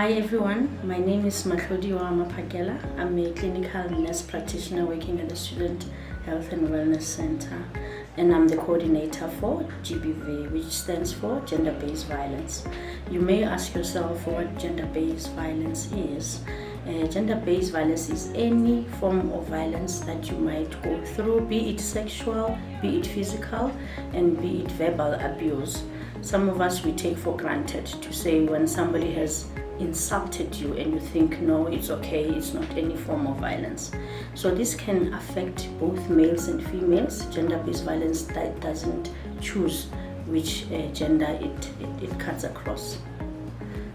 Hi everyone, my name is Matlodiwa Mapakela. I'm a clinical nurse practitioner working at the Student Health and Wellness Center, and I'm the coordinator for GBV, which stands for Gender-Based Violence. You may ask yourself what gender-based violence is. Gender-based violence is any form of violence that you might go through, be it sexual, be it physical, and be it verbal abuse. Some of us, we take for granted to say when somebody has insulted you and you think, no, it's okay, it's not any form of violence. So this can affect both males and females. Gender-based violence that doesn't choose which gender it cuts across.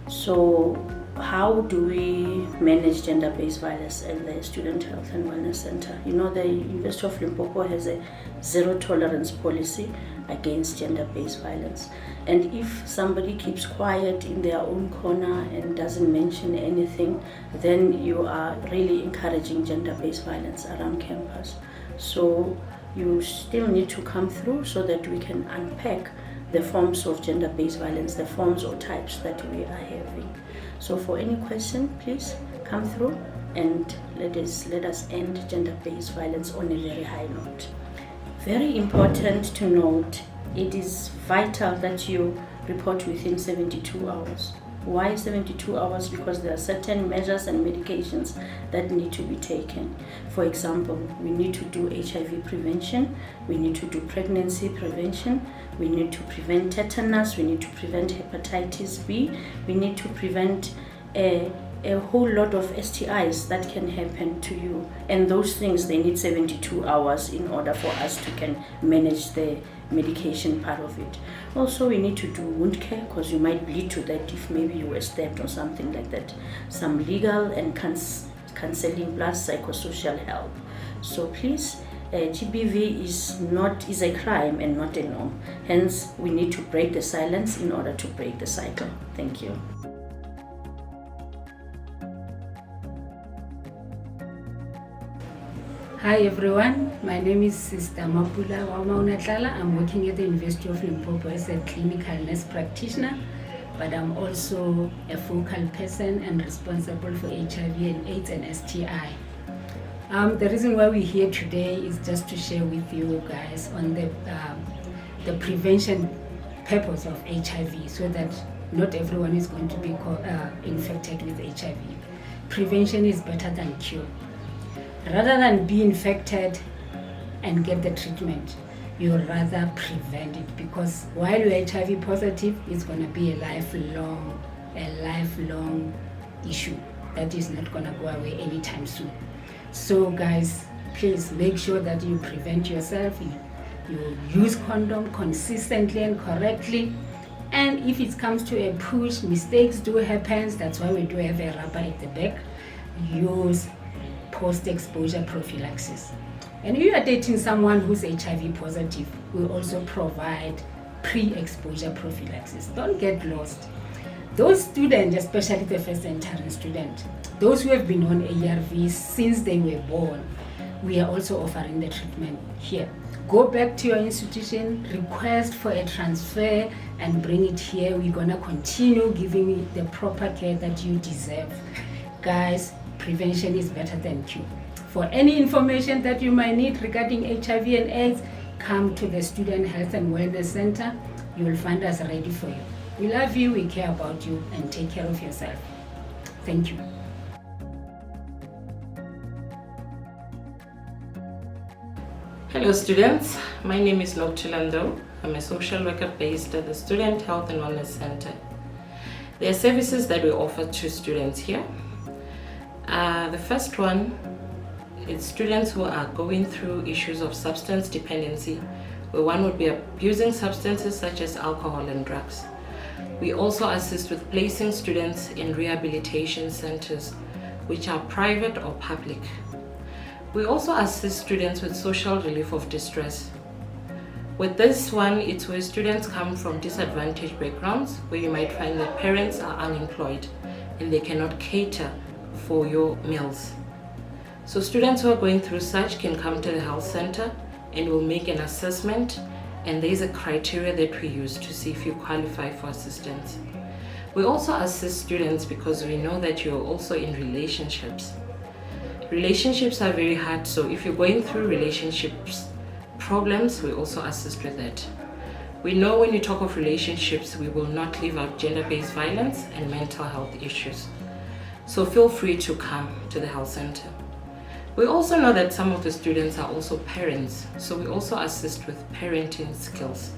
So how do we manage gender-based violence at the Student Health and Wellness Center? You know, the University of Limpopo has a zero tolerance policy against gender-based violence. And if somebody keeps quiet in their own corner and doesn't mention anything, then you are really encouraging gender-based violence around campus. So you still need to come through so that we can unpack the forms of gender-based violence, the forms or types that we are having. So for any question, please come through and let us end gender-based violence on a very high note. Very important to note, it is vital that you report within 72 hours. Why 72 hours? Because there are certain measures and medications that need to be taken. For example, we need to do HIV prevention, we need to do pregnancy prevention, we need to prevent tetanus, we need to prevent hepatitis B, we need to prevent a whole lot of STIs that can happen to you. And those things, they need 72 hours in order for us to can manage the medication part of it. Also, we need to do wound care because you might bleed to that if maybe you were stabbed or something like that. Some legal and counseling plus psychosocial help. So please, GBV is a crime and not a norm. Hence, we need to break the silence in order to break the cycle. Thank you. Hi everyone, my name is Sister Mapula Wamaunatlala. I'm working at the University of Limpopo as a clinical nurse practitioner, but I'm also a focal person and responsible for HIV and AIDS and STI. The reason why we're here today is just to share with you guys on the prevention purpose of HIV, so that not everyone is going to be infected with HIV. Prevention is better than cure. Rather than be infected and get the treatment, you would rather prevent it, because while you're HIV positive, it's going to be a lifelong issue that is not going to go away anytime soon. So guys, please make sure that you prevent yourself, you use condom consistently and correctly, and if it comes to a push, mistakes do happen. That's why we do have a rubber at the back. Use post-exposure prophylaxis. And if you are dating someone who's HIV positive, we also provide pre-exposure prophylaxis. Don't get lost. Those students, especially the first entering student, those who have been on ARVs since they were born, we are also offering the treatment here. Go back to your institution, request for a transfer and bring it here. We're gonna continue giving you the proper care that you deserve. Guys, prevention is better than cure. For any information that you might need regarding HIV and AIDS, come to the Student Health and Wellness Center. You will find us ready for you. We love you, we care about you, and take care of yourself. Thank you. Hello students, my name is Nokchilando. I'm a social worker based at the Student Health and Wellness Center. There are services that we offer to students here. The first one is students who are going through issues of substance dependency, where one would be abusing substances such as alcohol and drugs. We also assist with placing students in rehabilitation centers, which are private or public. We also assist students with social relief of distress. With this one, it's where students come from disadvantaged backgrounds, where you might find that parents are unemployed and they cannot cater for your meals. So students who are going through such can come to the health center and we'll make an assessment, and there is a criteria that we use to see if you qualify for assistance. We also assist students because we know that you're also in relationships. Relationships are very hard, so if you're going through relationships problems, we also assist with that. We know when you talk of relationships, we will not leave out gender-based violence and mental health issues. So feel free to come to the health center. We also know that some of the students are also parents, so we also assist with parenting skills.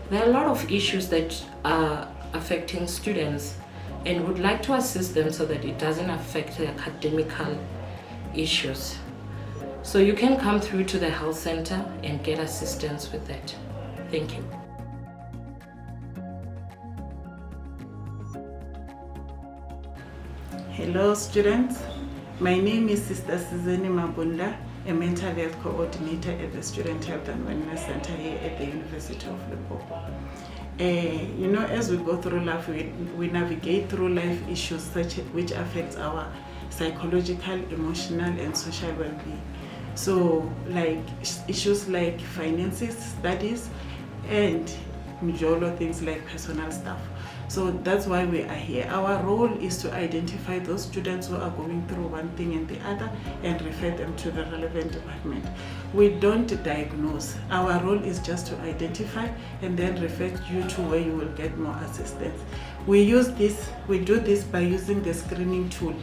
There are a lot of issues that are affecting students and would like to assist them so that it doesn't affect their academical issues. So you can come through to the health center and get assistance with that. Thank you. Hello students, my name is Sister Sizeni Mabunda, a mental health coordinator at the Student Health and Wellness Center here at the University of Limpopo. As we go through life, we navigate through life issues which affects our psychological, emotional and social well-being. So like issues like finances, studies and majorly things like personal stuff. So that's why we are here. Our role is to identify those students who are going through one thing and the other and refer them to the relevant department. We don't diagnose. Our role is just to identify and then refer you to where you will get more assistance. We do this by using the screening tool.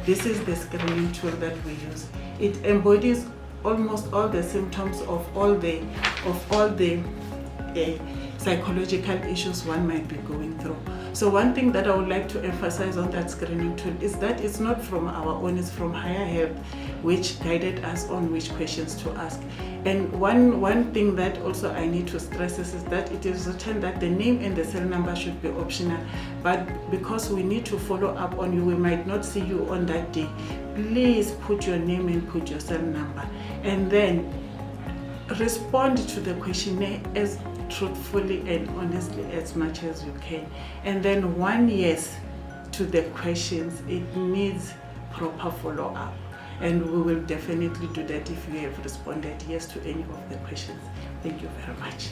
This is the screening tool that we use. It embodies almost all the symptoms of all the psychological issues one might be going through. So one thing that I would like to emphasize on that screening tool is that it's not from our own, it's from Higher Health, which guided us on which questions to ask. And one thing that also I need to stress is that it is written that the name and the cell number should be optional, but because we need to follow up on you, we might not see you on that day. Please put your name and put your cell number, and then respond to the questionnaire as truthfully and honestly as much as you can. And then 1 yes to the questions, it needs proper follow-up. And we will definitely do that if you have responded yes to any of the questions. Thank you very much.